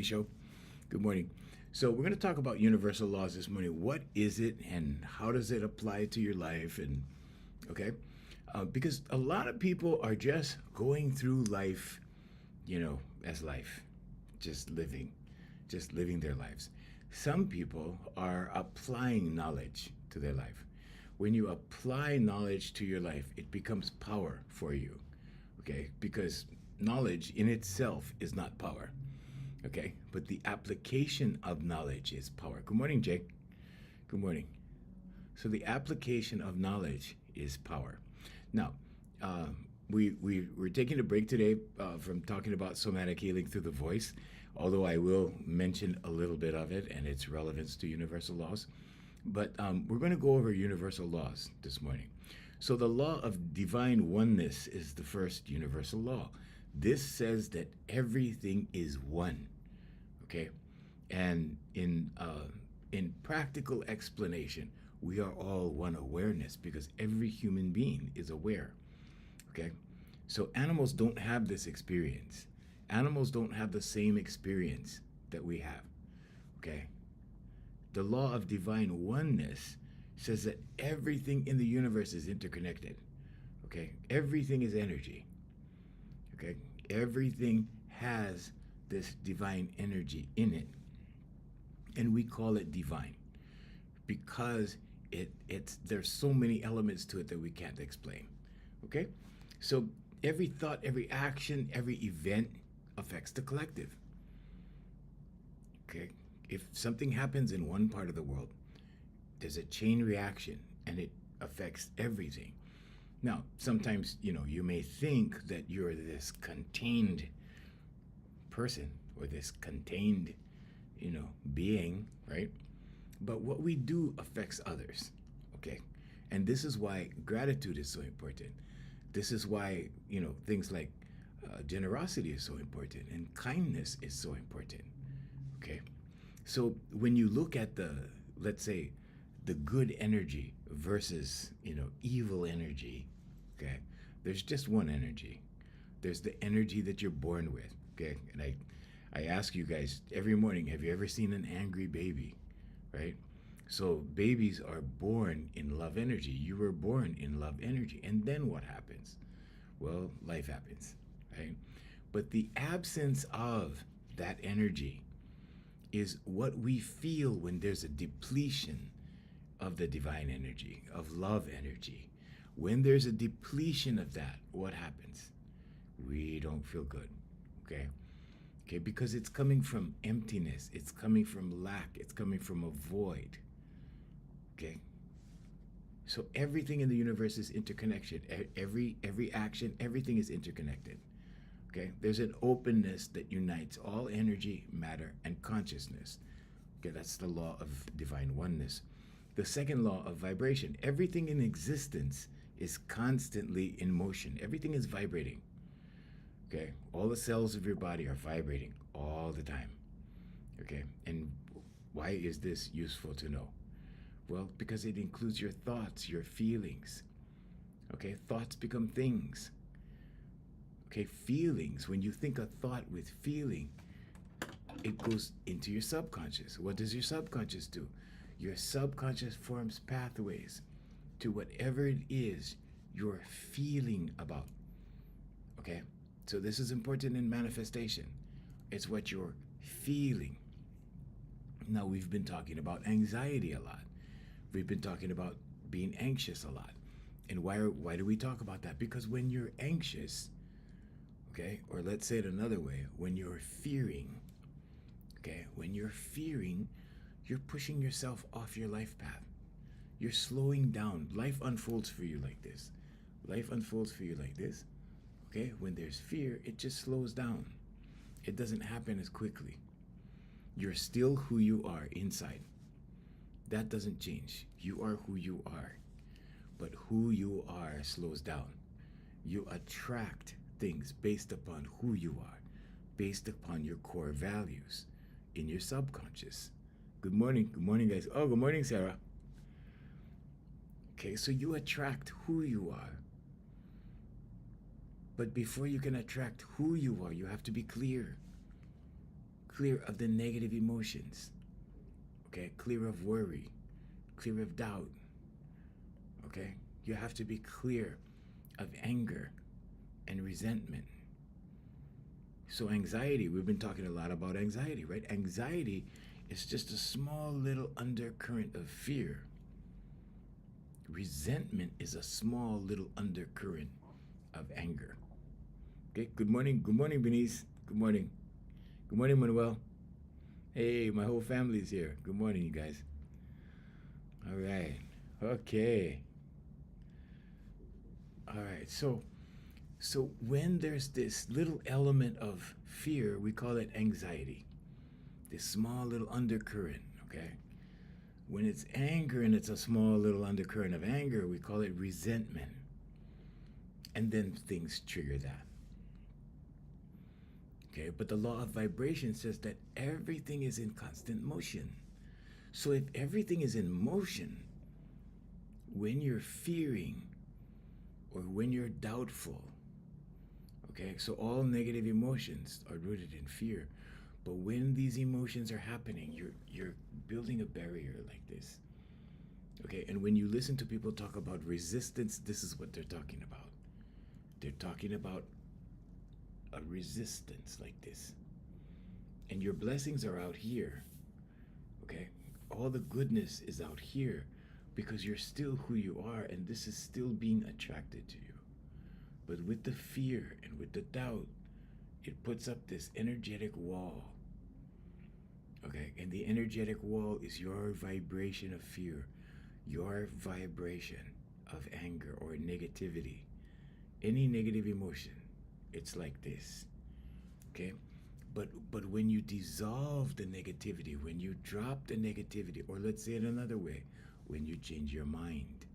show. Good morning. So we're going to talk about universal laws this morning. What is it, and how does it apply to your life? And okay, because a lot of people are just going through life, as life, just living their lives. Some people are applying knowledge to their life. When you apply knowledge to your life, it becomes power for you. Okay, because knowledge in itself is not power. Okay, but the application of knowledge is power. Good morning, Jake. Good morning. So the application of knowledge is power. Now, we're taking a break today from talking about somatic healing through the voice, although I will mention a little bit of it and its relevance to universal laws. But we're going to go over universal laws this morning. So the law of divine oneness is the first universal law. This says that everything is one. Okay, and in practical explanation, we are all one awareness because every human being is aware. Okay, so animals don't have this experience. Animals don't have the same experience that we have. Okay, the law of divine oneness says that everything in the universe is interconnected. Okay, everything is energy. Okay, everything has this divine energy in it, and we call it divine because it's there's so many elements to it that we can't explain. Okay, so every thought, every action, every event affects the collective. Okay, if something happens in one part of the world, there's a chain reaction and it affects everything. Now, sometimes you may think that you're this contained person or this contained being, right? But what we do affects others. Okay, and this is why gratitude is so important. This is why things like generosity is so important and kindness is so important. Okay, so when you look at let's say the good energy versus evil energy, okay, there's just one energy. There's the energy that you're born with. Okay, and I ask you guys every morning, have you ever seen an angry baby? Right? So babies are born in love energy. You were born in love energy. And then what happens? Well, life happens, right? But the absence of that energy is what we feel when there's a depletion of the divine energy, of love energy. When there's a depletion of that, what happens? We don't feel good. Okay? Okay, because it's coming from emptiness, it's coming from lack, it's coming from a void. Okay? So everything in the universe is interconnected. Every action, everything is interconnected. Okay? There's an openness that unites all energy, matter, and consciousness. Okay, that's the law of divine oneness. The second law of vibration. Everything in existence is constantly in motion. Everything is vibrating. Okay, all the cells of your body are vibrating all the time. Okay, and why is this useful to know? Well, because it includes your thoughts, your feelings. Okay, thoughts become things. Okay, feelings, when you think a thought with feeling, it goes into your subconscious. What does your subconscious do? Your subconscious forms pathways to whatever it is you're feeling about. Okay? So this is important in manifestation. It's what you're feeling. Now, we've been talking about anxiety a lot. We've been talking about being anxious a lot. And why do we talk about that? Because when you're anxious, okay, or let's say it another way, when you're fearing, okay, when you're fearing, you're pushing yourself off your life path. You're slowing down. Life unfolds for you like this. Life unfolds for you like this. Okay, when there's fear, it just slows down. It doesn't happen as quickly. You're still who you are inside. That doesn't change. You are who you are. But who you are slows down. You attract things based upon who you are, based upon your core values in your subconscious. Good morning. Good morning, guys. Oh, good morning, Sarah. Okay, so you attract who you are. But before you can attract who you are, you have to be clear. clear of the negative emotions. Okay, clear of worry, clear of doubt. Okay, you have to be clear of anger and resentment. So, anxiety, we've been talking a lot about anxiety, right? Anxiety is just a small little undercurrent of fear. Resentment is a small little undercurrent of anger. Okay, good morning. Good morning, Benice. Good morning. Good morning, Manuel. Hey, my whole family's here. Good morning, you guys. All right. Okay. All right. So when there's this little element of fear, we call it anxiety. This small little undercurrent, okay? When it's anger and it's a small little undercurrent of anger, we call it resentment. And then things trigger that. Okay, but the law of vibration says that everything is in constant motion. So if everything is in motion, when you're fearing or when you're doubtful, okay, so all negative emotions are rooted in fear. But when these emotions are happening, you're building a barrier like this. Okay, and when you listen to people talk about resistance, this is what they're talking about. They're talking about a resistance like this. And your blessings are out here. Okay? All the goodness is out here because you're still who you are and this is still being attracted to you. But with the fear and with the doubt, it puts up this energetic wall. Okay? And the energetic wall is your vibration of fear, your vibration of anger or negativity. Any negative emotion, it's like this. Okay? But when you dissolve the negativity, when you drop the negativity, or let's say it another way, when you change your mind,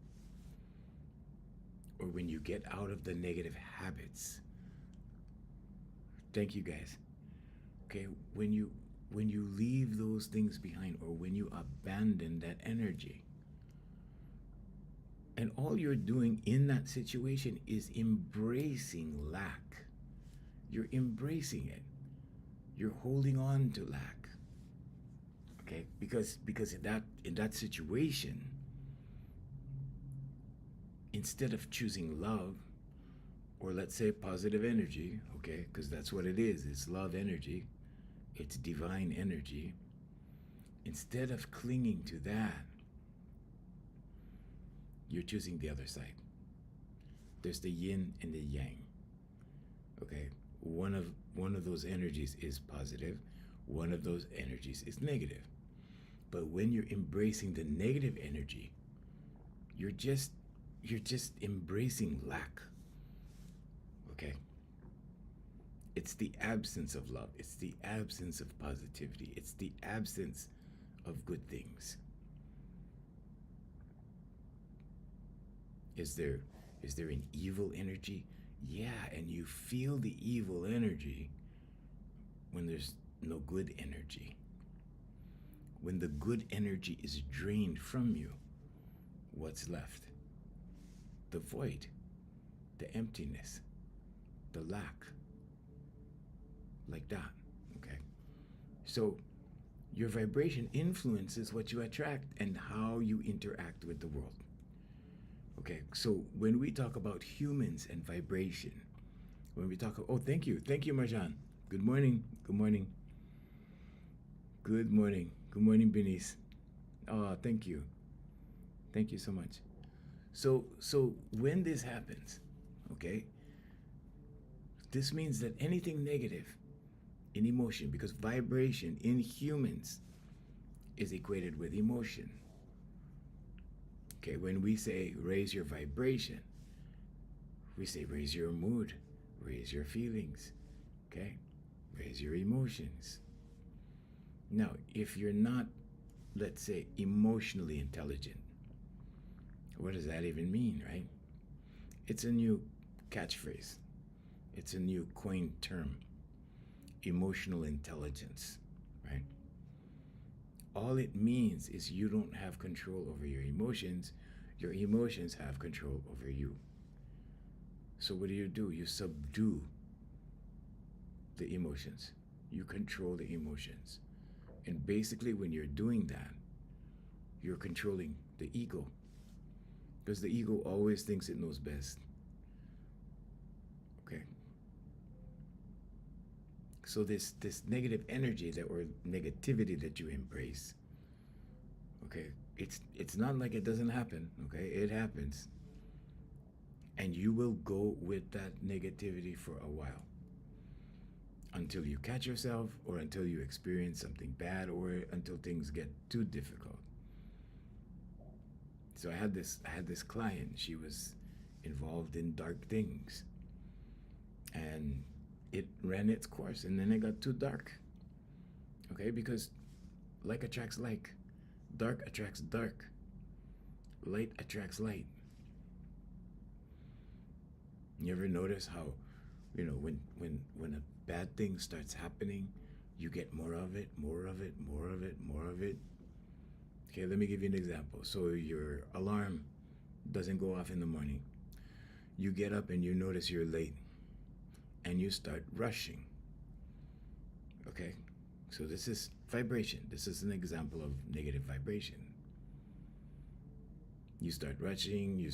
or when you get out of the negative habits. Thank you guys. Okay, when you leave those things behind, or when you abandon that energy, and all you're doing in that situation is embracing lack. You're embracing it. You're holding on to lack. Okay? Because in that situation, instead of choosing love, or let's say positive energy, okay, because that's what it is, it's love energy, it's divine energy. Instead of clinging to that, you're choosing the other side. There's the yin and the yang. Okay? One of those energies is positive, one of those energies is negative. But when you're embracing the negative energy, you're just embracing lack. Okay? It's the absence of love. It's the absence of positivity. It's the absence of good things. Is there an evil energy? Yeah, and you feel the evil energy when there's no good energy. When the good energy is drained from you, what's left? The void, the emptiness, the lack. Like that, okay? So your vibration influences what you attract and how you interact with the world. Okay, so when we talk about humans and vibration, when we talk, oh, thank you, Marjan. Good morning, good morning. Good morning, Benice. Oh, thank you so much. So when this happens, okay, this means that anything negative in emotion, because vibration in humans is equated with emotion. Okay, when we say raise your vibration, we say raise your mood, raise your feelings, okay? Raise your emotions. Now, if you're not, let's say, emotionally intelligent, what does that even mean, right? It's a new catchphrase. It's a new coined term. Emotional intelligence, right? All it means is you don't have control over your emotions have control over you. So what do? You subdue the emotions. You control the emotions. And basically, when you're doing that, you're controlling the ego. Because the ego always thinks it knows best. Okay? So this negative energy that or negativity that you embrace, okay, it's not like it doesn't happen, okay? It happens. And you will go with that negativity for a while until you catch yourself or until you experience something bad or until things get too difficult. So I had this client. She was involved in dark things, and it ran its course, and then it got too dark. Okay, because like attracts like, dark attracts dark, light attracts light. You ever notice how, when a bad thing starts happening, you get more of it, more of it, more of it, more of it. Okay, let me give you an example. So your alarm doesn't go off in the morning. You get up and you notice you're late and you start rushing. Okay? So this is vibration. This is an example of negative vibration. You start rushing, you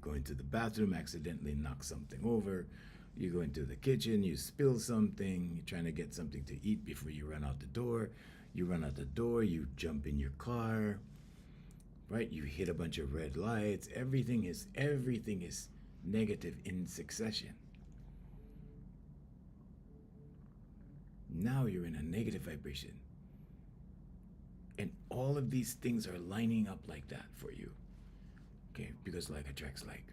go into the bathroom, accidentally knock something over. You go into the kitchen, you spill something, you're trying to get something to eat before you run out the door. You run out the door, you jump in your car, right? You hit a bunch of red lights. Everything is negative in succession. Now you're in a negative vibration. And all of these things are lining up like that for you. Okay, because like attracts like.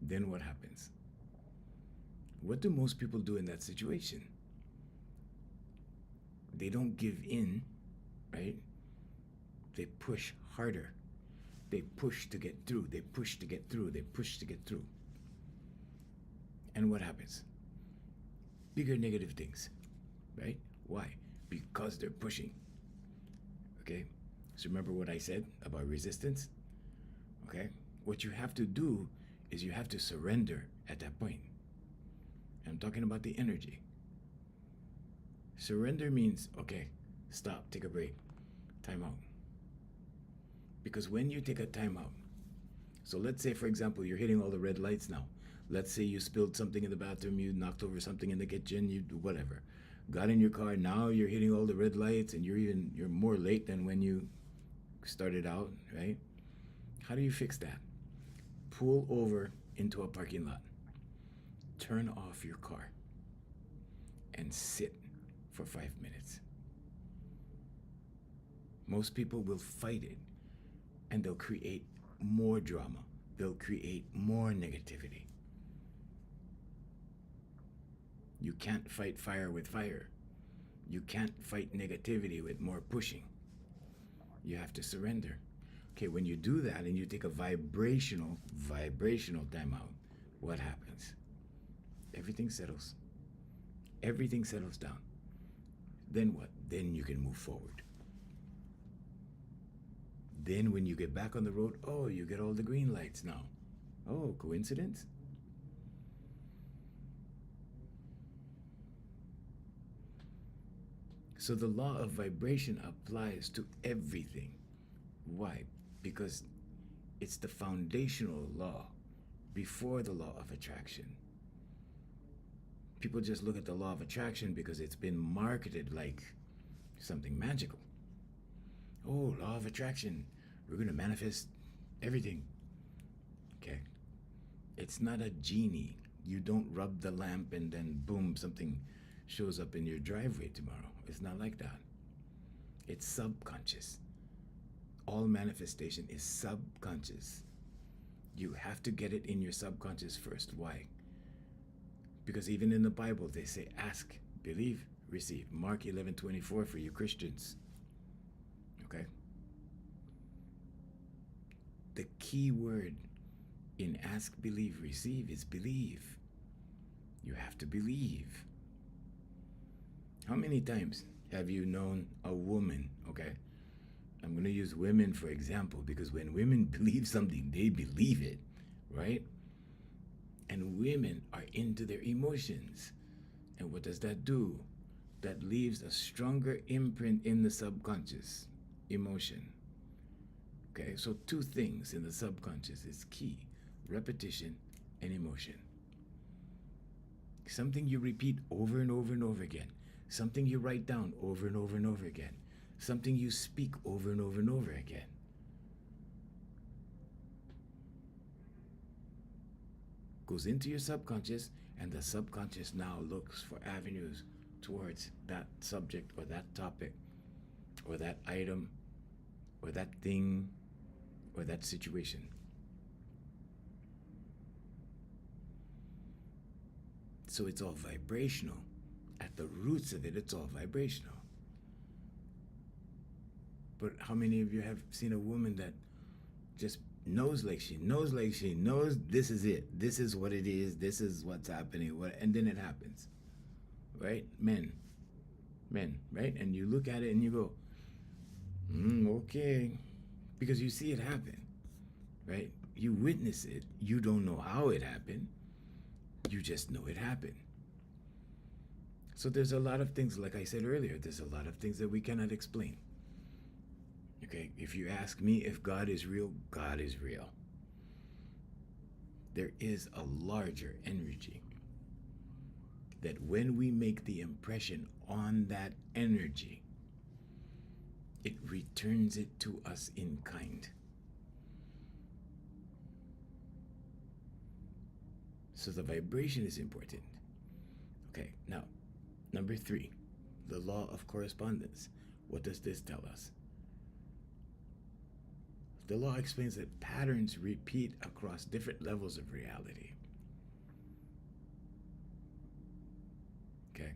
Then what happens? What do most people do in that situation? They don't give in, right? They push harder. They push to get through. They push to get through. They push to get through. And what happens? Bigger negative things, right? Why? Because they're pushing. Okay? So remember what I said about resistance? Okay? What you have to do is you have to surrender at that point. I'm talking about the energy. Surrender means, okay, stop, take a break, time out. Because when you take a time out, so let's say, for example, you're hitting all the red lights now. Let's say you spilled something in the bathroom, you knocked over something in the kitchen, you do whatever. Got in your car, now you're hitting all the red lights and you're more late than when you started out, right? How do you fix that? Pull over into a parking lot. Turn off your car and sit for 5 minutes. Most people will fight it and they'll create more drama. They'll create more negativity. You can't fight fire with fire. You can't fight negativity with more pushing. You have to surrender. Okay, when you do that and you take a vibrational timeout, what happens? Everything settles. Everything settles down. Then what? Then you can move forward. Then when you get back on the road, oh, you get all the green lights now. Oh, coincidence? So the law of vibration applies to everything. Why? Because it's the foundational law before the law of attraction. People just look at the law of attraction because it's been marketed like something magical. Oh, law of attraction. We're going to manifest everything. Okay. It's not a genie. You don't rub the lamp and then boom, something shows up in your driveway tomorrow. It's not like that. It's subconscious. All manifestation is subconscious. You have to get it in your subconscious first. Why? Because even in the Bible, they say, ask, believe, receive. Mark 11:24 for you Christians. Okay? The key word in ask, believe, receive is believe. You have to believe. How many times have you known a woman, okay? I'm going to use women for example because when women believe something, they believe it, right? And women are into their emotions. And what does that do? That leaves a stronger imprint in the subconscious emotion. Okay, so two things in the subconscious is key: repetition and emotion. Something you repeat over and over and over again, something you write down over and over and over again, something you speak over and over and over again. Goes into your subconscious, and the subconscious now looks for avenues towards that subject or that topic or that item or that thing or that situation. So it's all vibrational. At the roots of it, it's all vibrational. But how many of you have seen a woman that just knows she knows this is it, this is what it is, this is what's happening, and then it happens, right? Men, right? And you look at it and you go, okay, because you see it happen, right? You witness it. You don't know how it happened. You just know it happened. So there's a lot of things, like I said earlier, there's a lot of things that we cannot explain. Okay, if you ask me if God is real, God is real. There is a larger energy that when we make the impression on that energy, it returns it to us in kind. So the vibration is important. Okay, now, number 3, the law of correspondence. What does this tell us? The law explains that patterns repeat across different levels of reality. Okay,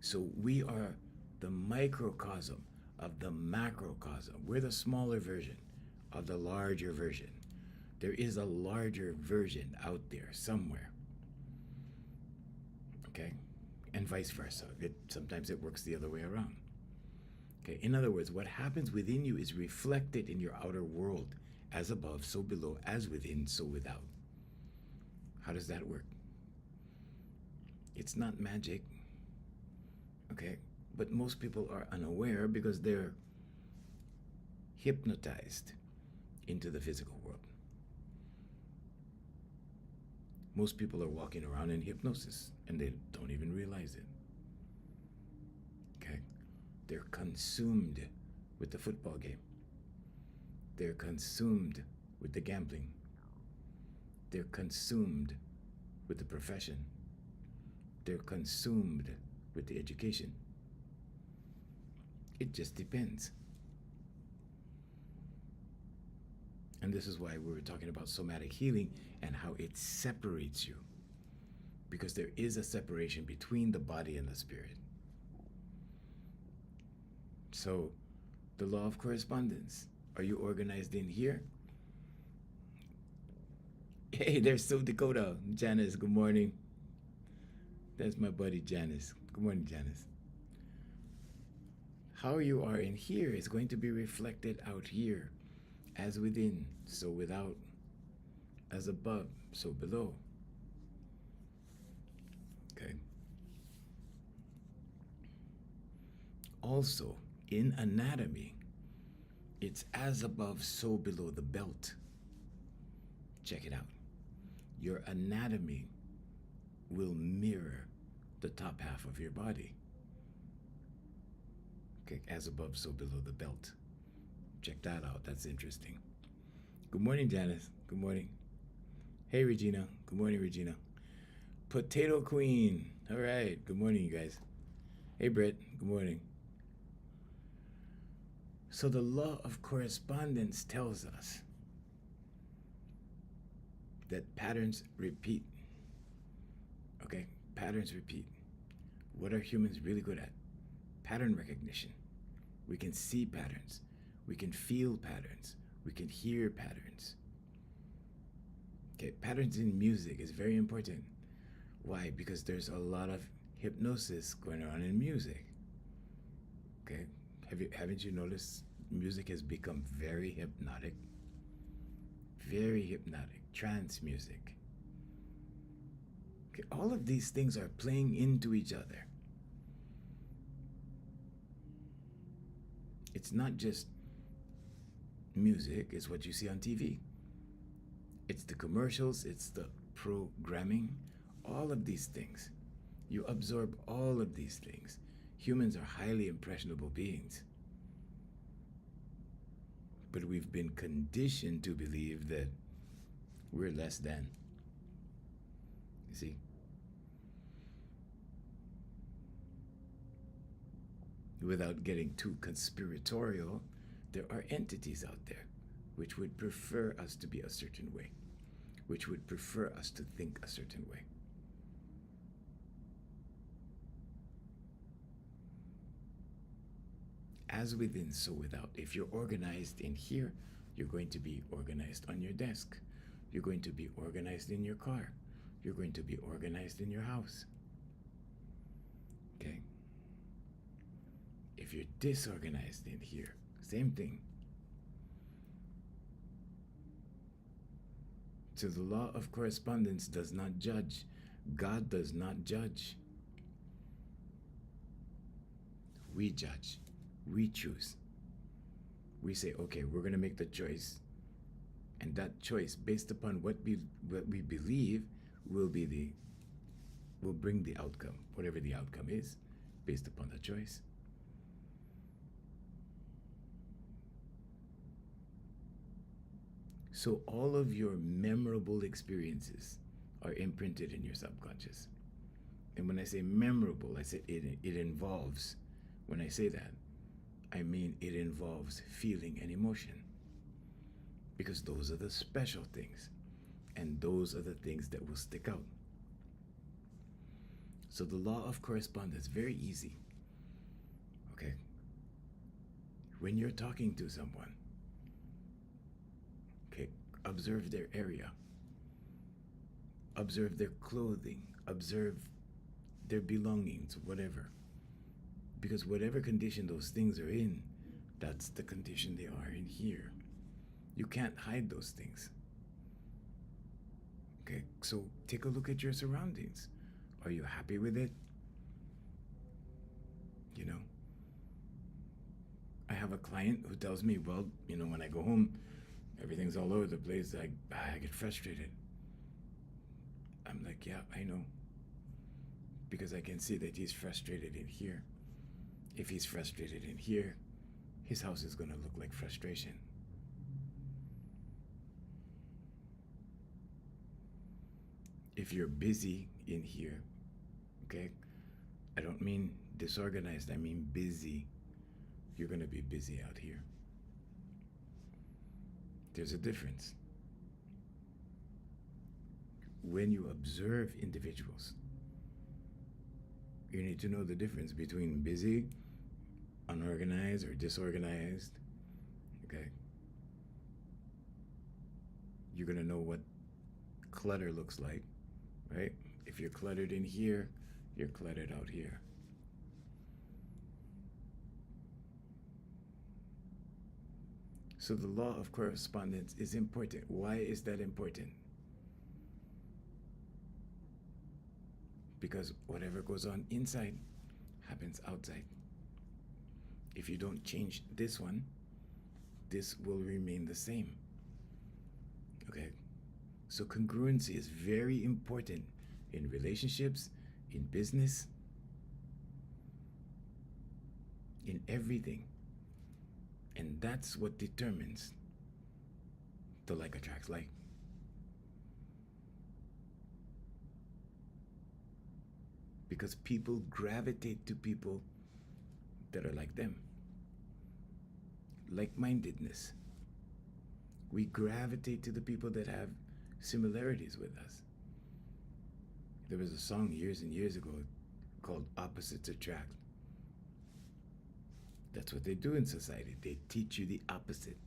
so we are the microcosm of the macrocosm. We're the smaller version of the larger version. There is a larger version out there somewhere. Okay, and vice versa. Sometimes it works the other way around. Okay, in other words, what happens within you is reflected in your outer world, as above, so below, as within, so without. How does that work? It's not magic, okay? But most people are unaware because they're hypnotized into the physical world. Most people are walking around in hypnosis and they don't even realize it. Okay? They're consumed with the football game. They're consumed with the gambling. They're consumed with the profession. They're consumed with the education. It just depends. And this is why we were talking about somatic healing and how it separates you. Because there is a separation between the body and the spirit. So, the law of correspondence. Are you organized in here? Hey, there's still Dakota. Janice, good morning. That's my buddy Janice. Good morning, Janice. How you are in here is going to be reflected out here. As within, so without. As above, so below. Okay. Also, in anatomy, it's as above, so below the belt. Check it out. Your anatomy will mirror the top half of your body. Okay, as above, so below the belt. Check that out. That's interesting. Good morning, Janice. Good morning. Hey, Regina. Good morning, Regina. Potato Queen. All right. Good morning, you guys. Hey, Britt. Good morning. So the law of correspondence tells us that patterns repeat. Okay? Patterns repeat. What are humans really good at? Pattern recognition. We can see patterns. We can feel patterns. We can hear patterns. Okay, patterns in music is very important. Why? Because there's a lot of hypnosis going on in music. Okay, haven't you noticed music has become very hypnotic? Very hypnotic, trance music. Okay, all of these things are playing into each other. It's not just music, it's what you see on TV. It's the commercials, it's the programming, all of these things. You absorb all of these things. Humans are highly impressionable beings. But we've been conditioned to believe that we're less than. You see? Without getting too conspiratorial, there are entities out there which would prefer us to be a certain way, which would prefer us to think a certain way. As within, so without. If you're organized in here, you're going to be organized on your desk. You're going to be organized in your car. You're going to be organized in your house. Okay? If you're disorganized in here, same thing. So the law of correspondence does not judge. God does not judge. We judge. We choose. We say, okay, we're going to make the choice. And that choice, based upon what we believe, will bring the outcome, whatever the outcome is, based upon the choice. So all of your memorable experiences are imprinted in your subconscious. And when I say memorable, I said it involves, when I say that, I mean it involves feeling and emotion. Because those are the special things. And those are the things that will stick out. So the law of correspondence, very easy. Okay? When you're talking to someone, okay, observe their area. Observe their clothing. Observe their belongings, whatever. Because whatever condition those things are in, that's the condition they are in here. You can't hide those things. Okay, so take a look at your surroundings. Are you happy with it? You know, I have a client who tells me, well, you know, when I go home, everything's all over the place. I get frustrated. I'm like, yeah, I know. Because I can see that he's frustrated in here. If he's frustrated in here, his house is going to look like frustration. If you're busy in here, okay, I don't mean disorganized, I mean busy. You're going to be busy out here. There's a difference. When you observe individuals, you need to know the difference between busy, unorganized, or disorganized. Okay? You're going to know what clutter looks like, right? If you're cluttered in here, you're cluttered out here. So the law of correspondence is important. Why is that important? Because whatever goes on inside happens outside. If you don't change this one, this will remain the same. Okay? So congruency is very important in relationships, in business, in everything. And that's what determines the like attracts like. Because people gravitate to people that are like them. Like-mindedness. We gravitate to the people that have similarities with us. There was a song years and years ago called Opposites Attract. That's what they do in society. They teach you the opposite.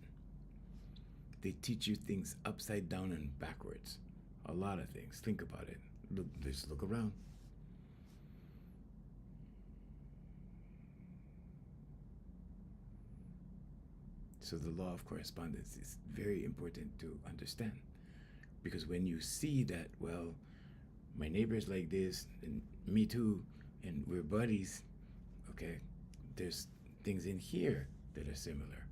They teach you things upside down and backwards. A lot of things. Think about it. Look, just look around. So the law of correspondence is very important to understand. Because when you see that, well, My neighbor's like this, and me too, and we're buddies. Okay, there's things in here that are similar.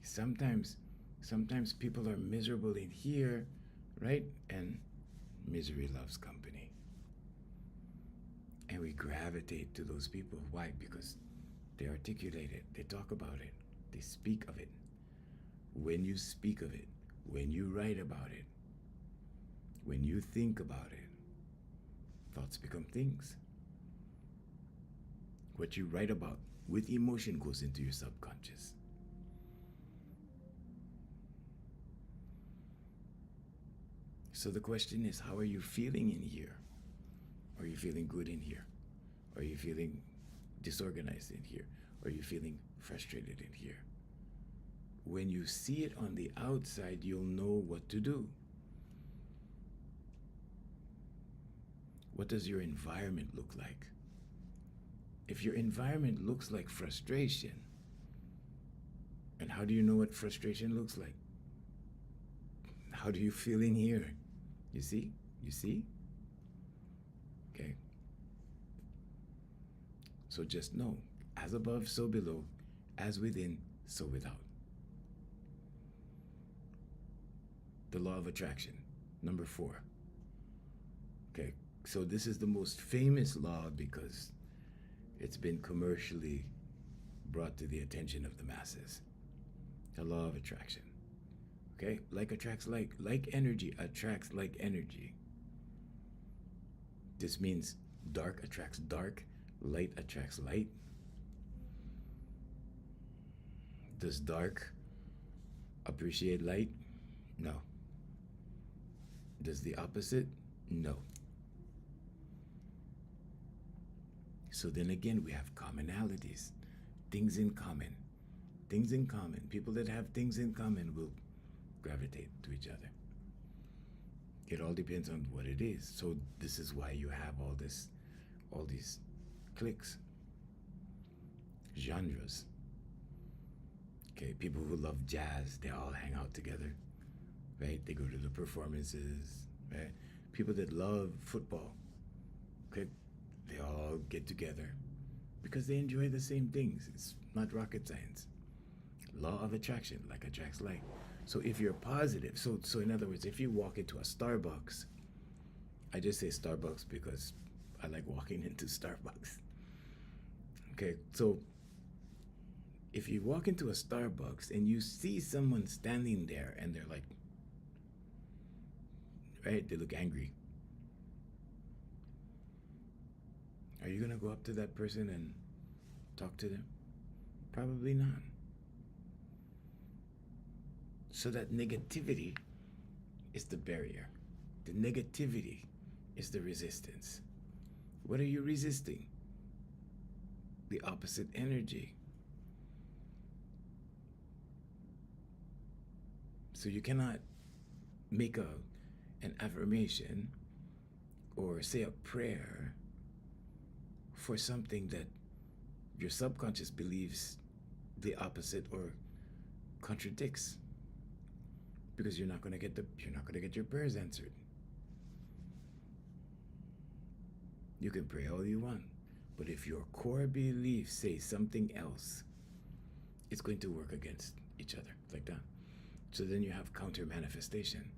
Sometimes, sometimes people are miserable in here, right? And misery loves company. And we gravitate to those people. Why? Because they articulate it, they talk about it, they speak of it. When you speak of it, when you write about it, when you think about it, thoughts become things. What you write about with emotion goes into your subconscious. So the question is, how are you feeling in here? Are you feeling good in here? Are you feeling disorganized in here? Are you feeling frustrated in here? When you see it on the outside, you'll know what to do. What does your environment look like? If your environment looks like frustration, and how do you know what frustration looks like? How do you feel in here? You see? You see? Okay. So just know, as above, so below, as within, so without. The law of attraction, number 4. Okay, so this is the most famous law because it's been commercially brought to the attention of the masses. The law of attraction. Okay, like attracts like energy attracts like energy. This means dark attracts dark, light attracts light. Does dark appreciate light? No. Does the opposite? No. So then again, we have commonalities, things in common. Things in common. People that have things in common will gravitate to each other. It all depends on what it is. So this is why you have all these cliques, genres. Okay, people who love jazz, they all hang out together, right? They go to the performances, right? People that love football, okay, they all get together because they enjoy the same things. It's not rocket science. Law of attraction, like attracts like. So if you're positive, so in other words, if you walk into a Starbucks, I just say Starbucks because I like walking into Starbucks. Okay, so if you walk into a Starbucks and you see someone standing there and they're like, right, they look angry. Are you gonna go up to that person and talk to them? Probably not. So that negativity is the barrier. The negativity is the resistance. What are you resisting? The opposite energy. So you cannot make an affirmation or say a prayer for something that your subconscious believes the opposite or contradicts, because you're not going to get your prayers answered. You can pray all you want, but if your core beliefs say something else, it's going to work against each other like that. So then you have counter manifestation.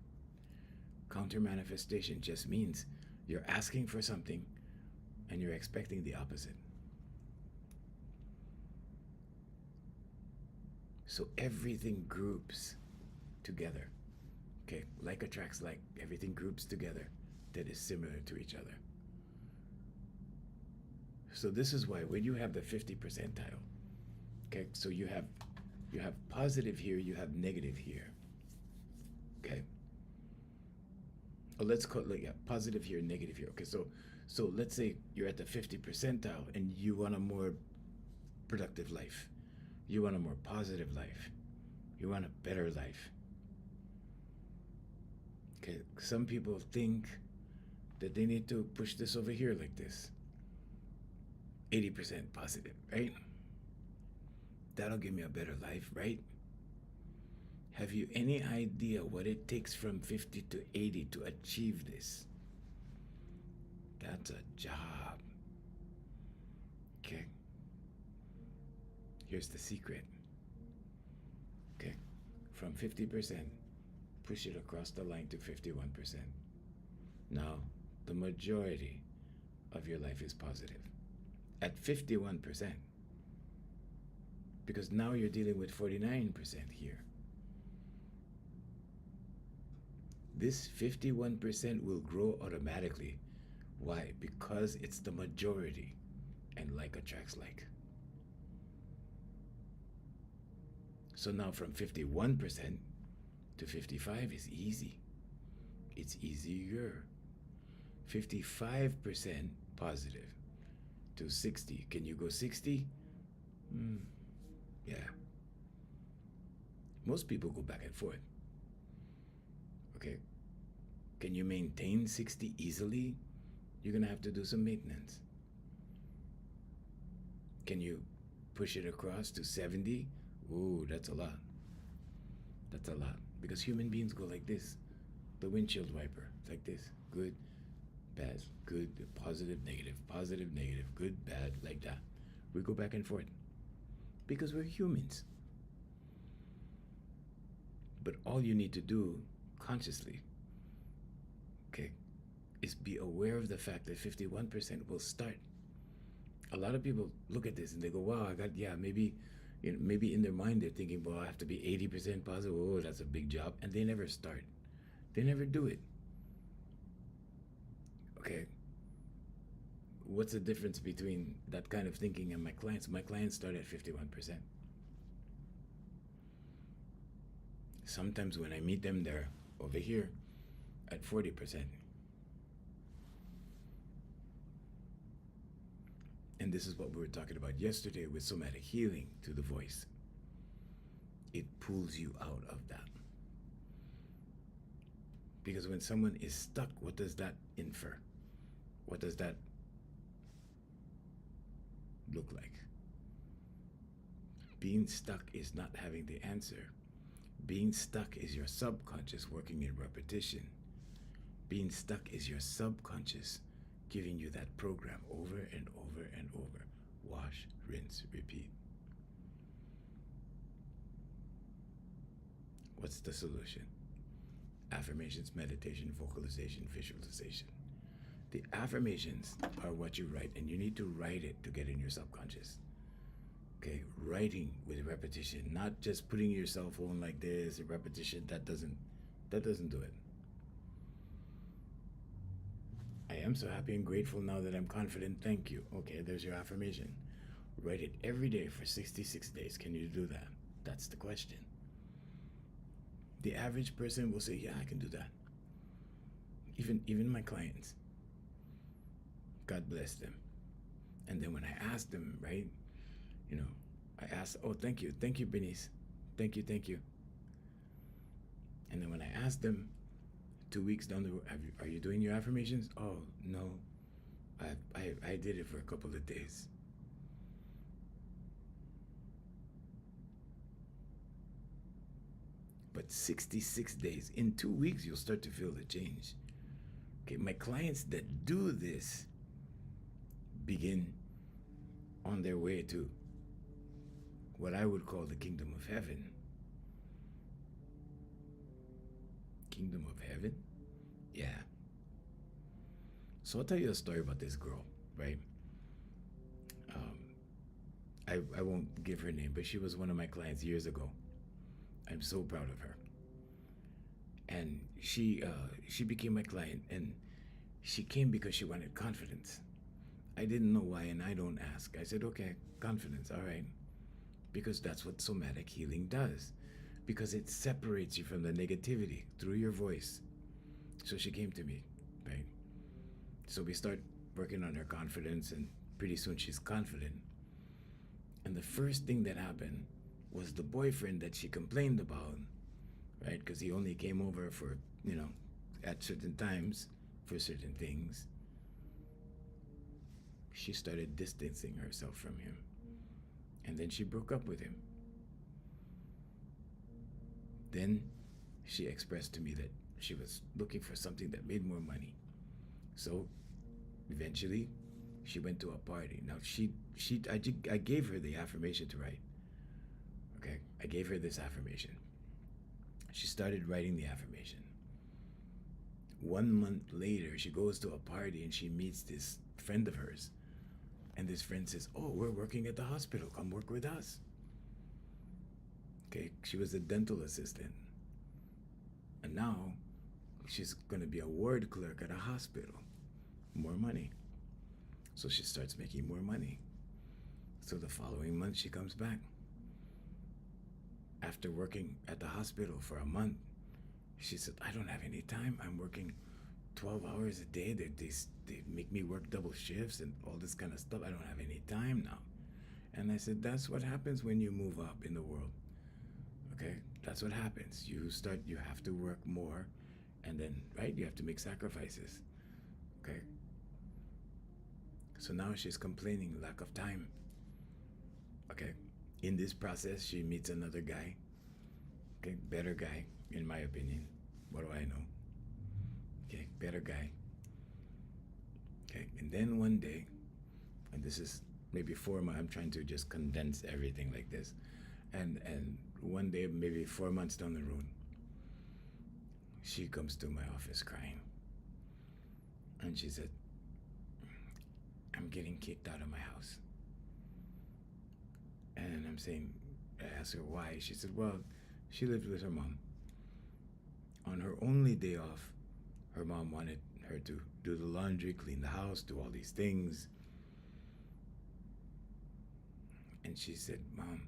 Counter manifestation just means you're asking for something and you're expecting the opposite. So everything groups together. Okay, like attracts like. Everything groups together that is similar to each other. So this is why when you have the 50 percentile, okay, so you have positive here, you have negative here. Okay. Oh, let's call it like, yeah, positive here, negative here. Okay, so let's say you're at the 50 percentile and you want a more productive life. You want a more positive life. You want a better life. Okay, some people think that they need to push this over here like this. 80% positive, right? That'll give me a better life, right? Have you any idea what it takes from 50 to 80 to achieve this? That's a job. Okay. Here's the secret. Okay. From 50%, push it across the line to 51%. Now, the majority of your life is positive. At 51%. Because now you're dealing with 49% here. This 51% will grow automatically. Why? Because it's the majority, and like attracts like. So now from 51% to 55 is easy. It's easier. 55% positive to 60. Can you go 60? Yeah. Most people go back and forth. Okay. Can you maintain 60 easily? You're going to have to do some maintenance. Can you push it across to 70? Ooh, that's a lot. That's a lot. Because human beings go like this. The windshield wiper. It's like this. Good, bad, good, positive, negative, good, bad, like that. We go back and forth. Because we're humans. But all you need to do consciously, okay, is be aware of the fact that 51% will start. A lot of people look at this and they go, wow, maybe, maybe in their mind they're thinking, well, I have to be 80% positive. Oh, that's a big job. And they never start. They never do it. Okay. What's the difference between that kind of thinking and my clients? My clients start at 51%. Sometimes when I meet them, they're over here at 40%. And this is what we were talking about yesterday with somatic healing to the voice. It pulls you out of that. Because when someone is stuck, what does that infer? What does that look like? Being stuck is not having the answer. Being stuck is your subconscious working in repetition. Being stuck is your subconscious giving you that program over and over and over. Wash, rinse, repeat. What's the solution? Affirmations, meditation, vocalization, visualization. The affirmations are what you write, and you need to write it to get in your subconscious. Okay, writing with repetition, not just putting your cell phone like this, repetition, that doesn't do it. I am so happy and grateful now that I'm confident. Thank you. Okay, there's your affirmation. Write it every day for 66 days. Can you do that? That's the question. The average person will say, yeah, I can do that. Even my clients. God bless them. And then when I ask them, right, I ask, oh, thank you, Benice. Thank you. And then when I ask them 2 weeks down the road, are you doing your affirmations? Oh, no, I did it for a couple of days. But 66 days, in 2 weeks, you'll start to feel the change. Okay, my clients that do this begin on their way to what I would call the kingdom of heaven. Kingdom of heaven? Yeah. So I'll tell you a story about this girl, right? I won't give her name, but she was one of my clients years ago. I'm so proud of her. And she became my client, and she came because she wanted confidence. I didn't know why, and I don't ask. I said, okay, confidence, all right. Because that's what somatic healing does. Because it separates you from the negativity through your voice. So she came to me, right? So we start working on her confidence, and pretty soon she's confident. And the first thing that happened was the boyfriend that she complained about, right? Because he only came over for, at certain times for certain things. She started distancing herself from him. And then she broke up with him. Then she expressed to me that she was looking for something that made more money. So Eventually, she went to a party. Now I gave her the affirmation to write. Okay, I gave her this affirmation. She started writing the affirmation. 1 month later, she goes to a party and she meets this friend of hers. And this friend says, "Oh, we're working at the hospital. Come work with us." Okay, she was a dental assistant. And now she's going to be a ward clerk at a hospital. More money. So she starts making more money. So the following month, she comes back. After working at the hospital for a month, she said, "I don't have any time. I'm working 12 hours a day. They make me work double shifts and all this kind of stuff. I don't have any time now." And I said, "That's what happens when you move up in the world. Okay? That's what happens. You have to work more, and then, right, you have to make sacrifices. Okay? So now she's complaining lack of time. Okay? In this process, she meets another guy. Okay? Better guy, in my opinion. What do I know? Okay? Better guy. Okay? And then one day, and this is maybe 4 months, I'm trying to just condense everything like this. And one day, maybe 4 months down the road, she comes to my office crying. And she said, "I'm getting kicked out of my house." And I'm saying, I asked her why. She said, well, she lived with her mom. On her only day off, her mom wanted her to do the laundry, clean the house, do all these things. And she said, "Mom,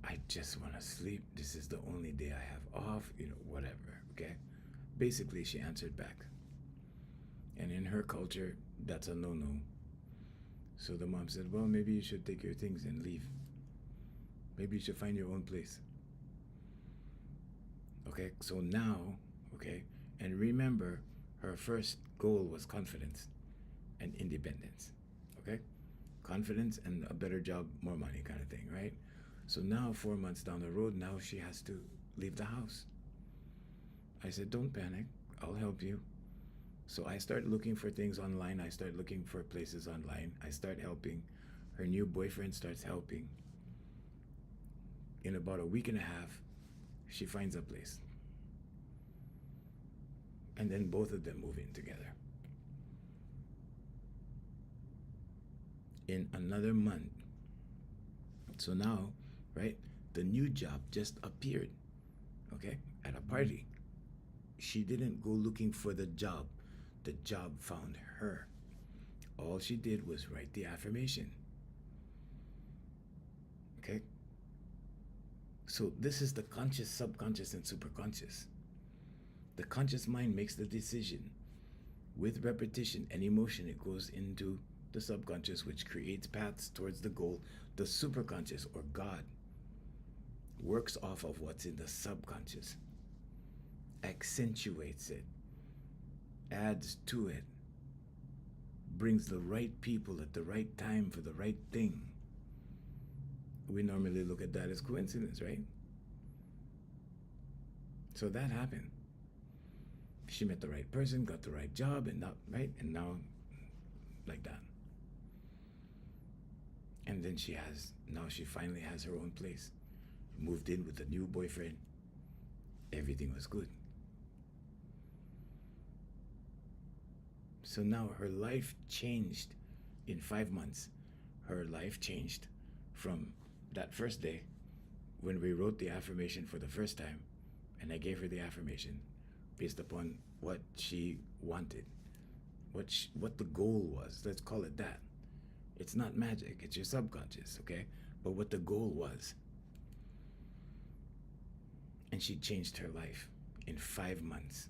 I just want to sleep. This is the only day I have off, whatever." Okay? Basically, she answered back. And in her culture, that's a no-no. So the mom said, "Well, maybe you should take your things and leave. Maybe you should find your own place." Okay, so now, okay, and remember, her first goal was confidence and independence. Okay? Confidence and a better job, more money kind of thing, right? So now, 4 months down the road, now she has to leave the house. I said, "Don't panic. I'll help you." So I start looking for things online. I start looking for places online. I start helping. Her new boyfriend starts helping. In about a week and a half, she finds a place. And then both of them move in together. In another month. So now, right, the new job just appeared, okay, at a party. She didn't go looking for the job. The job found her. All she did was write the affirmation. Okay? So this is the conscious, subconscious, and superconscious. The conscious mind makes the decision. With repetition and emotion, it goes into the subconscious, which creates paths towards the goal. The superconscious, or God, works off of what's in the subconscious, accentuates it, adds to it, brings the right people at the right time for the right thing. We normally look at that as coincidence, right? So that happened. She met the right person, got the right job, and now like that. And then she finally has her own place. Moved in with a new boyfriend. Everything was good. So now her life changed in 5 months. Her life changed from that first day when we wrote the affirmation for the first time, and I gave her the affirmation based upon what she wanted, what the goal was. Let's call it that. It's not magic, it's your subconscious, okay? But what the goal was. And she changed her life in 5 months.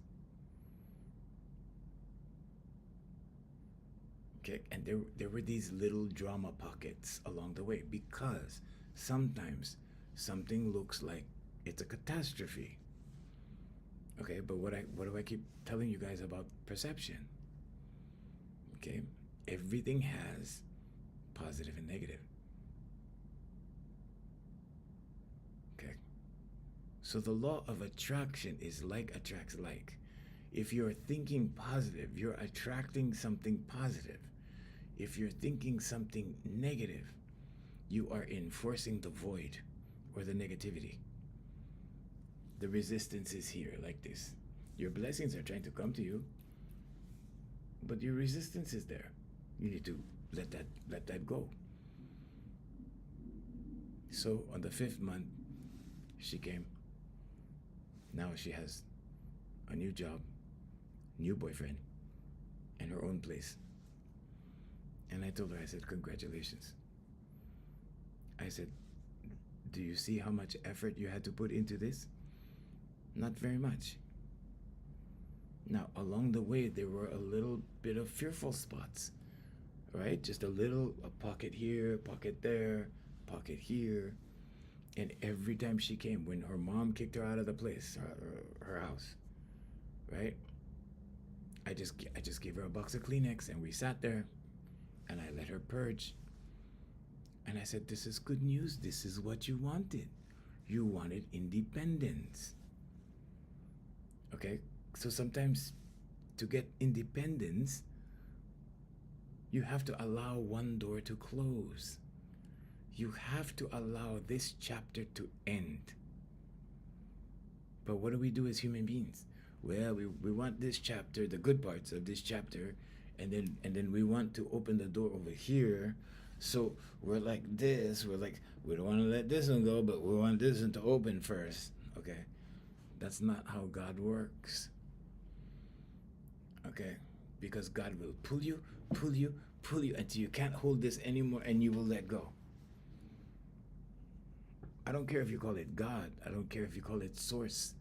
Okay, and there were these little drama pockets along the way, because sometimes something looks like it's a catastrophe. Okay, but what do I keep telling you guys about perception? Okay, everything has positive and negative. Okay, so the law of attraction is like attracts like. If you're thinking positive, you're attracting something positive. If you're thinking something negative, you are enforcing the void or the negativity. The resistance is here, like this. Your blessings are trying to come to you, but your resistance is there. You need to let that go. So on the 5th month, she came. Now she has a new job, new boyfriend, and her own place. And I told her, I said, congratulations. I said, do you see how much effort you had to put into this? Not very much. Now, along the way, there were a little bit of fearful spots, right? Just a pocket here, pocket there, pocket here. And every time she came, when her mom kicked her out of the place, her house, right? I just gave her a box of Kleenex and we sat there and I let her purge. And I said, this is good news. This is what you wanted. You wanted independence. Okay? So sometimes to get independence, you have to allow one door to close. You have to allow this chapter to end. But what do we do as human beings? Well, we want this chapter, the good parts of this chapter, and then we want to open the door over here. So we're like this. We're like, we don't want to let this one go, but we want this one to open first. Okay? That's not how God works. Okay? Because God will pull you until you can't hold this anymore and you will let go. I don't care if you call it God. I don't care if you call it source,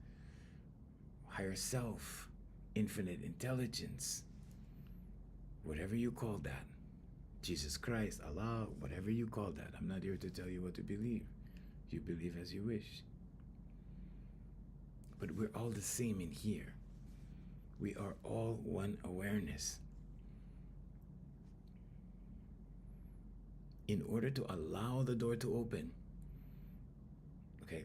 higher self, infinite intelligence, whatever you call that. Jesus Christ, Allah, whatever you call that. I'm not here to tell you what to believe. You believe as you wish. But we're all the same in here. We are all one awareness. In order to allow the door to open, okay,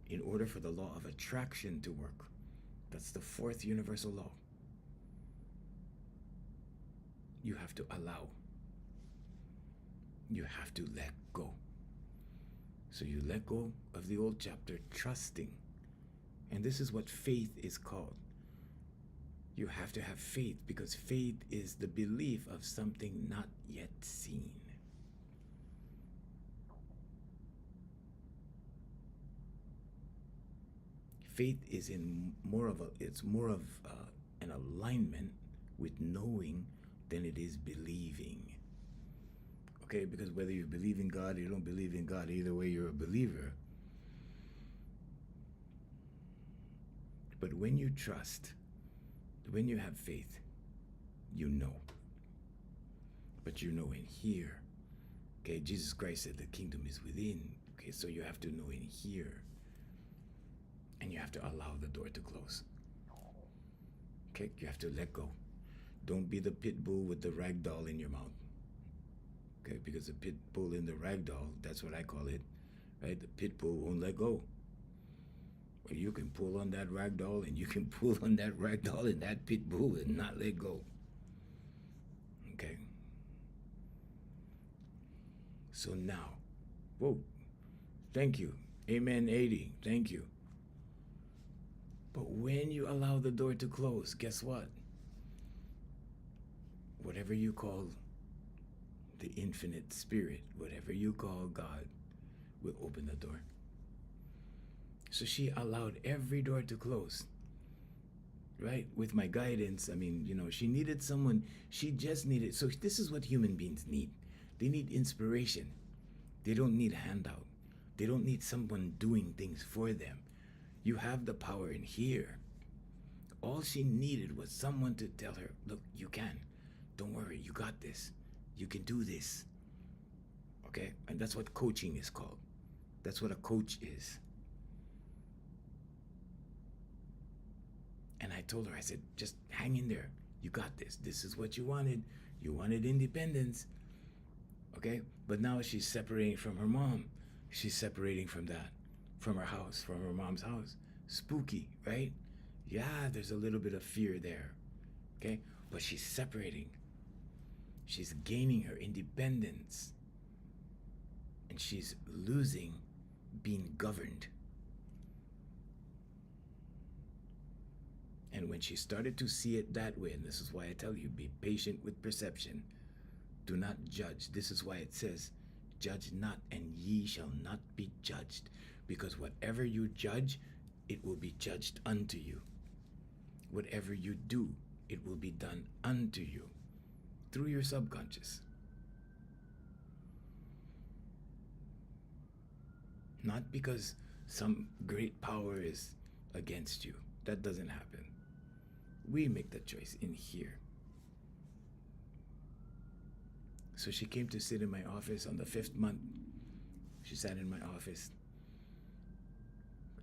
in order for the law of attraction to work, that's the 4th universal law, you have to allow. You have to let go. So you let go of the old chapter, trusting. And this is what faith is called. You have to have faith because faith is the belief of something not yet seen. Faith is more of an alignment with knowing than it is believing. Okay, because whether you believe in God or you don't believe in God, either way you're a believer. But when you trust, when you have faith, you know. But you know in here. Okay, Jesus Christ said the kingdom is within. Okay, so you have to know in here. And you have to allow the door to close. Okay, you have to let go. Don't be the pit bull with the rag doll in your mouth. Okay, because the pit bull in the rag doll, that's what I call it, right? The pit bull won't let go. Well, you can pull on that rag doll and you can pull on that rag doll and that pit bull and not let go. Okay? So now, whoa, thank you. Amen 80, thank you. But when you allow the door to close, guess what? Whatever you call the infinite spirit, whatever you call God, will open the door. So she allowed every door to close, right? With my guidance, I mean, she needed someone, she just needed, so this is what human beings need. They need inspiration. They don't need handout. They don't need someone doing things for them. You have the power in here. All she needed was someone to tell her, look, you can. Don't worry, you got this. You can do this. Okay? And that's what coaching is called. That's what a coach is. And I told her, I said, just hang in there. You got this. This is what you wanted. You wanted independence. Okay? But now she's separating from her mom. She's separating from that. From her house, from her mom's house. Spooky, right? Yeah, there's a little bit of fear there. Okay? But she's separating. She's gaining her independence. And she's losing being governed. And when she started to see it that way, and this is why I tell you, be patient with perception. Do not judge. This is why it says, judge not, and ye shall not be judged. Because whatever you judge, it will be judged unto you. Whatever you do, it will be done unto you through your subconscious. Not because some great power is against you. That doesn't happen. We make the choice in here. So she came to sit in my office on the 5th month. She sat in my office.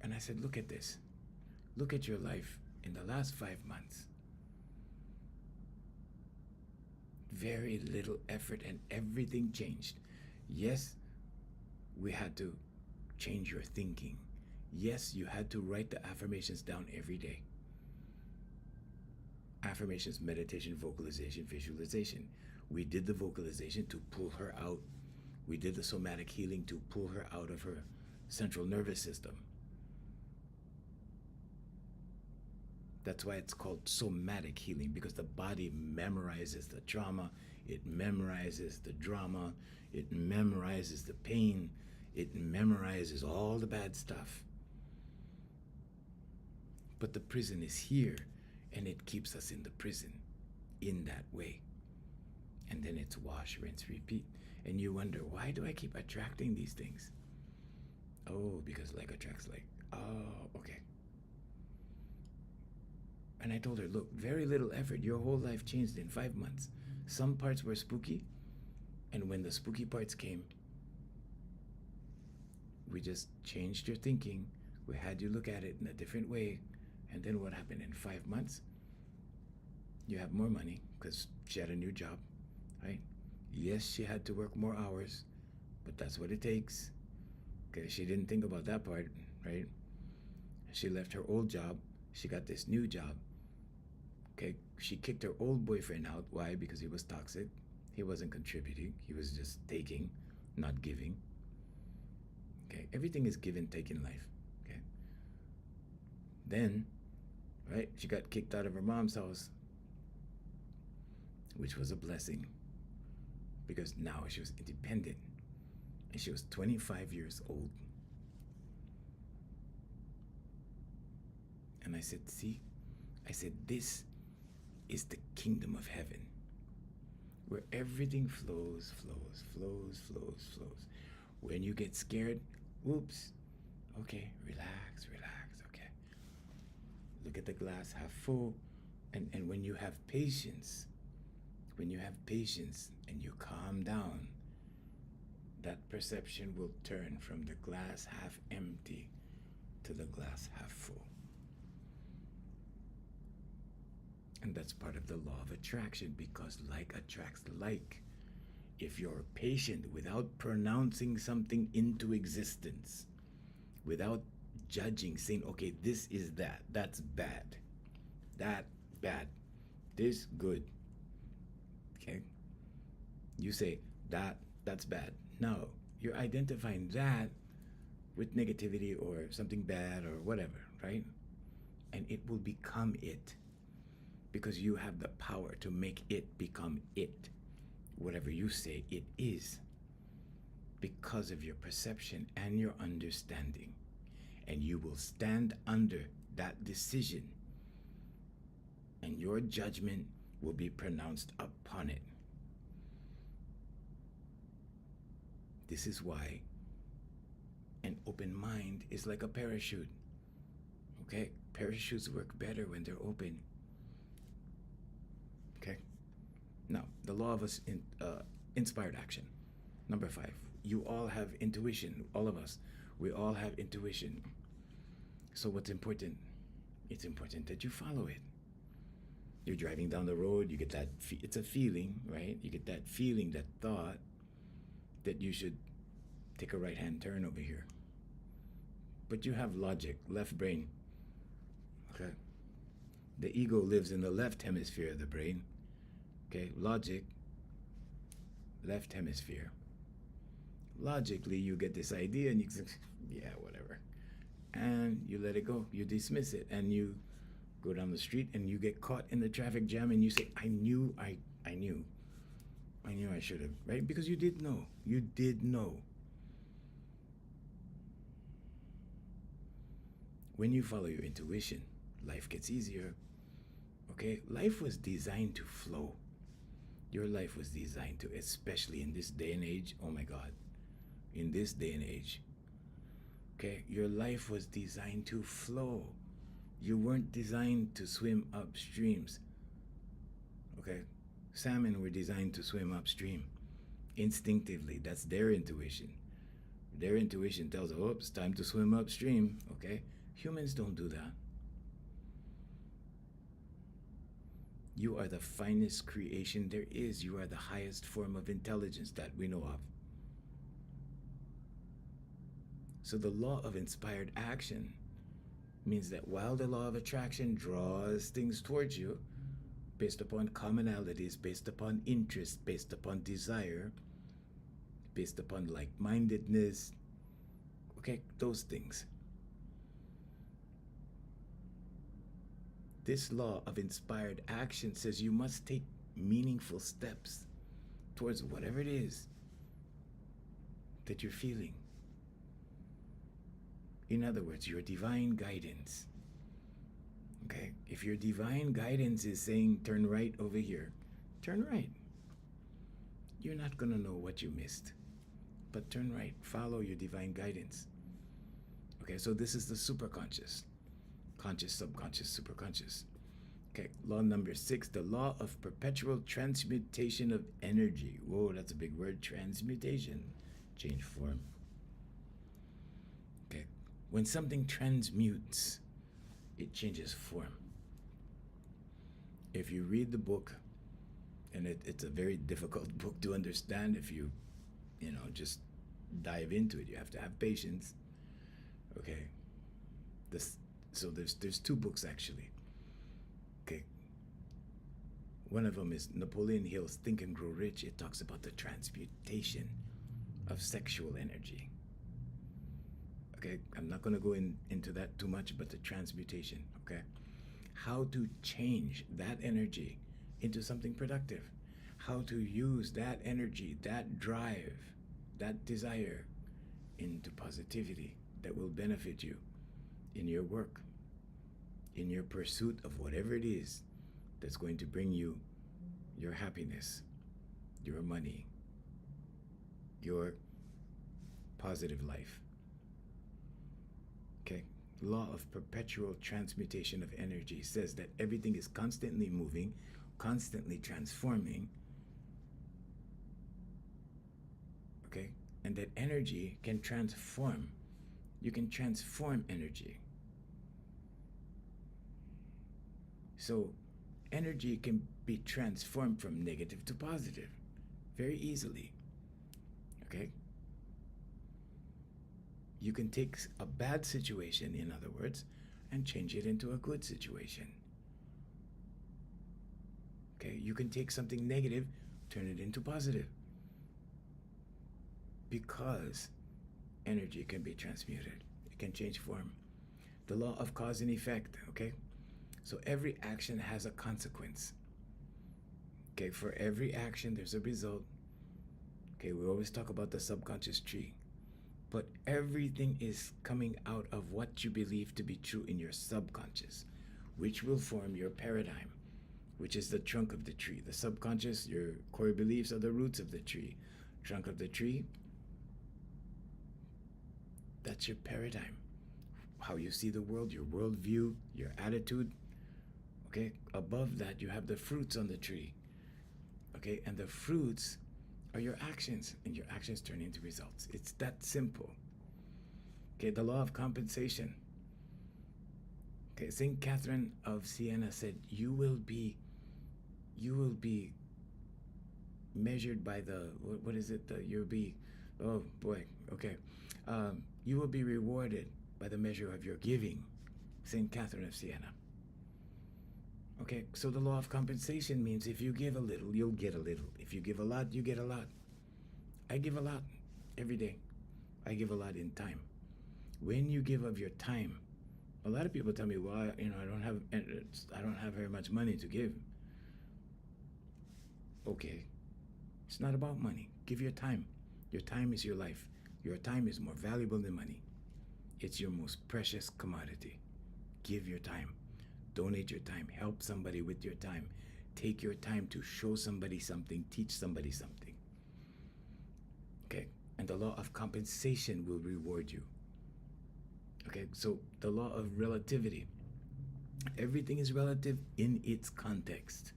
And I said, look at this. Look at your life in the last 5 months. Very little effort and everything changed. Yes, we had to change your thinking. Yes, you had to write the affirmations down every day. Affirmations, meditation, vocalization, visualization. We did the vocalization to pull her out. We did the somatic healing to pull her out of her central nervous system. That's why it's called somatic healing, because the body memorizes the trauma, it memorizes the drama, it memorizes the pain, it memorizes all the bad stuff. But the prison is here, and it keeps us in the prison in that way. And then it's wash, rinse, repeat. And you wonder, why do I keep attracting these things? Oh, because like attracts like. Oh, okay. And I told her, look, very little effort. Your whole life changed in 5 months. Some parts were spooky. And when the spooky parts came, we just changed your thinking. We had you look at it in a different way. And then what happened in 5 months? You have more money because she had a new job, right? Yes, she had to work more hours, but that's what it takes. Okay, she didn't think about that part, right? She left her old job. She got this new job. Okay, she kicked her old boyfriend out. Why? Because he was toxic. He wasn't contributing. He was just taking, not giving. Okay, everything is give and take in life. Okay. Then, right, she got kicked out of her mom's house, which was a blessing because now she was independent and she was 25 years old. And I said, see, I said, this is the kingdom of heaven where everything flows, flows, flows, flows, flows. When you get scared, whoops, okay, relax, relax, okay. Look at the glass half full. And when you have patience, and you calm down, that perception will turn from the glass half empty to the glass half full. And that's part of the law of attraction, because like attracts like. If you're patient without pronouncing something into existence, without judging, saying, okay, this is that, that's bad, that bad, this good. Okay? You say that's bad. No, you're identifying that with negativity or something bad or whatever, right? And it will become it because you have the power to make it become it. Whatever you say, it is because of your perception and your understanding. And you will stand under that decision and your judgment will be pronounced upon it. This is why an open mind is like a parachute. Okay? Parachutes work better when they're open. Okay? Now, the law of inspired action. Number 5, you all have intuition. All of us, we all have intuition. So what's important? It's important that you follow it. You're driving down the road, you get that, it's a feeling, right? You get that feeling, that thought that you should take a right-hand turn over here. But you have logic, left brain. Okay. The ego lives in the left hemisphere of the brain. Okay, logic, left hemisphere. Logically, you get this idea and you say, yeah, whatever. And you let it go. You dismiss it. And you go down the street and you get caught in the traffic jam and you say, I knew I should have, right? Because you did know. You did know. When you follow your intuition, life gets easier. Okay? Life was designed to flow. Your life was designed to, especially in this day and age. Oh my God. In this day and age. Okay? Your life was designed to flow. You weren't designed to swim upstreams. Okay? Salmon were designed to swim upstream. Instinctively. That's their intuition. Their intuition tells them, oh, it's time to swim upstream. Okay? Humans don't do that. You are the finest creation there is. You are the highest form of intelligence that we know of. So the law of inspired action means that while the law of attraction draws things towards you, based upon commonalities, based upon interest, based upon desire, based upon like-mindedness, okay, those things. This law of inspired action says you must take meaningful steps towards whatever it is that you're feeling. In other words, your divine guidance. Okay? If your divine guidance is saying turn right over here, turn right. You're not going to know what you missed. But turn right. Follow your divine guidance. Okay, so this is the superconscious. Conscious, subconscious, superconscious. Okay, law number 6, the law of perpetual transmutation of energy. Whoa, that's a big word, transmutation. Change form. Okay, when something transmutes, it changes form. If you read the book, and it's a very difficult book to understand if you just dive into it. You have to have patience. Okay, so there's 2 books actually. Okay, one of them is Napoleon Hill's Think and Grow Rich. It talks about the transmutation of sexual energy. Okay, I'm not going to go into that too much, but the transmutation. Okay, how to change that energy into something productive, how to use that energy, that drive, that desire into positivity that will benefit you in your work, in your pursuit of whatever it is that's going to bring you your happiness, your money, your positive life. Okay? Law of perpetual transmutation of energy says that everything is constantly moving, constantly transforming. Okay? And that energy can transform. You can transform energy. So energy can be transformed from negative to positive very easily. Okay? You can take a bad situation, in other words, and change it into a good situation. Okay? You can take something negative, turn it into positive. Because energy can be transmuted. It can change form. The law of cause and effect, okay? So every action has a consequence. Okay, for every action, there's a result. Okay, we always talk about the subconscious tree. But everything is coming out of what you believe to be true in your subconscious, which will form your paradigm, which is the trunk of the tree. The subconscious, your core beliefs are the roots of the tree. Trunk of the tree, that's your paradigm. How you see the world, your worldview, your attitude. Okay, above that you have the fruits on the tree. Okay, and the fruits are your actions, and your actions turn into results. It's that simple. Okay, the law of compensation. Okay, Saint Catherine of Siena said, you will be measured by the, what is it? You'll be, oh boy, okay. You will be rewarded by the measure of your giving. Saint Catherine of Siena. Okay, so the law of compensation means if you give a little, you'll get a little. If you give a lot, you get a lot. I give a lot every day. I give a lot in time. When you give of your time, a lot of people tell me, "Well, I don't have very much money to give." Okay, it's not about money. Give your time. Your time is your life. Your time is more valuable than money. It's your most precious commodity. Give your time. Donate your time. Help somebody with your time. Take your time to show somebody something, teach somebody something. Okay? And the law of compensation will reward you. Okay? So the law of relativity. Everything is relative in its context.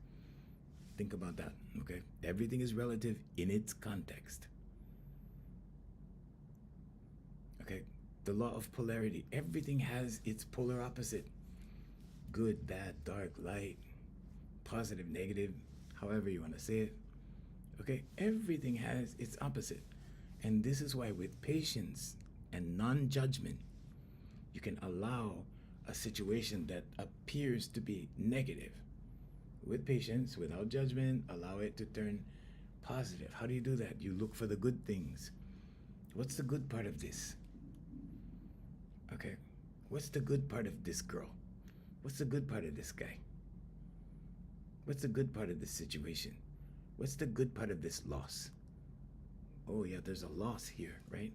Think about that. Okay? Everything is relative in its context. Okay? The law of polarity. Everything has its polar opposite. Good, bad, dark, light, positive, negative, however you want to say it. Okay? Everything has its opposite. And this is why, with patience and non judgment, you can allow a situation that appears to be negative. With patience, without judgment, allow it to turn positive. How do you do that? You look for the good things. What's the good part of this? Okay? What's the good part of this girl? What's the good part of this guy? What's the good part of this situation? What's the good part of this loss? Oh yeah, there's a loss here, right?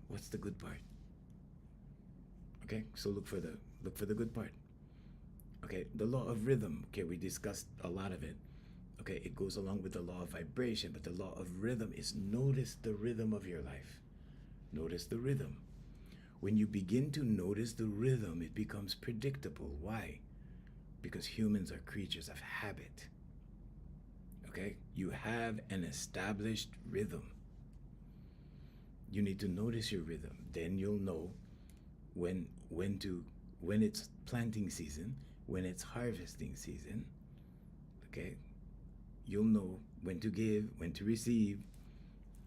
What's the good part? Okay, so look for the good part. Okay, the law of rhythm. Okay, we discussed a lot of it. Okay, it goes along with the law of vibration, but the law of rhythm is notice the rhythm of your life. Notice the rhythm. When you begin to notice the rhythm, it becomes predictable. Why? Because humans are creatures of habit. Okay? You have an established rhythm. You need to notice your rhythm. Then you'll know when it's planting season, when it's harvesting season. Okay? You'll know when to give, when to receive,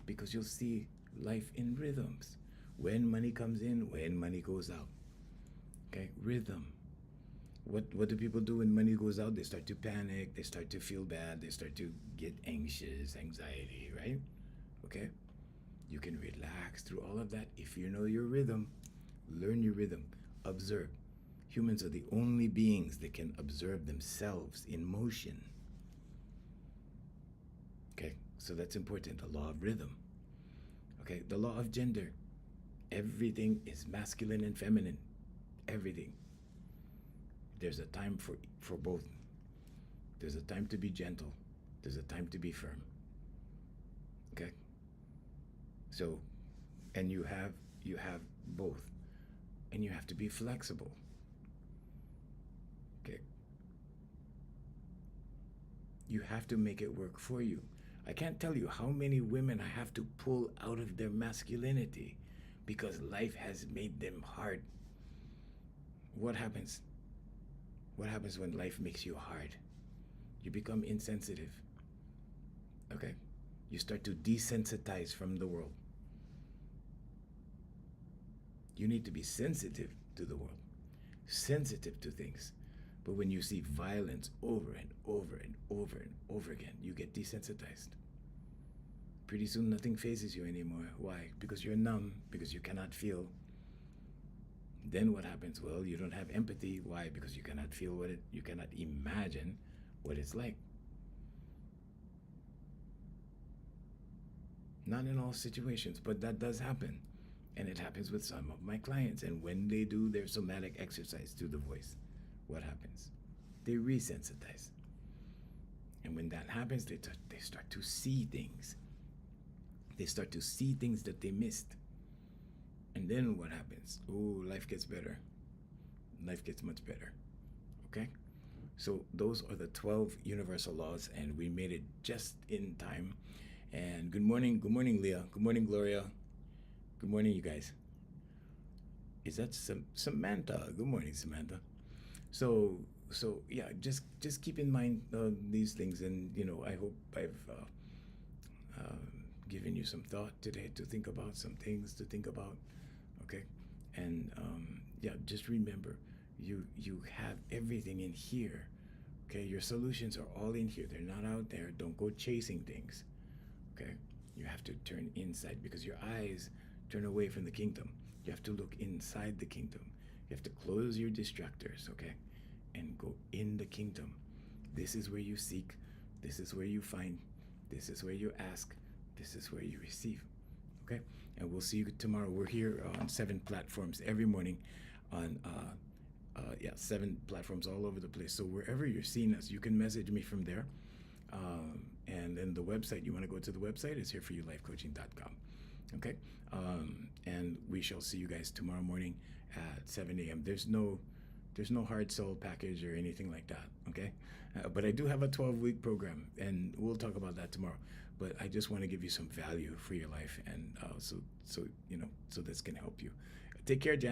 because you'll see life in rhythms. When money comes in, when money goes out. Okay, rhythm. What do people do when money goes out? They start to panic, they start to feel bad, they start to get anxious, anxiety, right? Okay? You can relax through all of that if you know your rhythm. Learn your rhythm. Observe. Humans are the only beings that can observe themselves in motion. Okay, so that's important. The law of rhythm. Okay, the law of gender. Everything is masculine and feminine. Everything. There's a time for both. There's a time to be gentle. There's a time to be firm. Okay? So, and you have both. And you have to be flexible. Okay? You have to make it work for you. I can't tell you how many women I have to pull out of their masculinity because life has made them hard. What happens? What happens when life makes you hard? You become insensitive. Okay? You start to desensitize from the world. You need to be sensitive to the world, sensitive to things. But when you see violence over and over and over and over again, you get desensitized. Pretty soon nothing phases you anymore. Why? Because you're numb, because you cannot feel. Then what happens? Well, you don't have empathy. Why? Because you cannot feel you cannot imagine what it's like. Not in all situations, but that does happen. And it happens with some of my clients. And when they do their somatic exercise through the voice, what happens? They resensitize. And when that happens, they start to see things. They start to see things that they missed. And then what happens? Oh, life gets better. Life gets much better. Okay? So those are the 12 universal laws, and we made it just in time. And good morning, Leah. Good morning, Gloria. Good morning, you guys. Is that Samantha? Good morning, Samantha. So yeah, just keep in mind these things, and I hope I've given you some thought today to think about, some things to think about. Okay, and yeah, just remember, you have everything in here Okay, your solutions are all in here. They're not out there. Don't go chasing things. Okay, you have to turn inside because your eyes turn away from the kingdom. You have to look inside the kingdom. You have to close your distractors, okay, and go in the kingdom. This is where you seek. This is where you find. This is where you ask. This is where you receive. Okay, and we'll see you tomorrow. We're here on 7 platforms every morning on 7 platforms all over the place. So wherever you're seeing us, you can message me from there. And then the website, you want to go to the website, is hereforyoulifecoaching.com. Okay, and we shall see you guys tomorrow morning at 7 a.m. There's no hard sell package or anything like that. Okay, but I do have a 12-week program, and we'll talk about that tomorrow. But I just want to give you some value for your life, and so this can help you. Take care, Jan.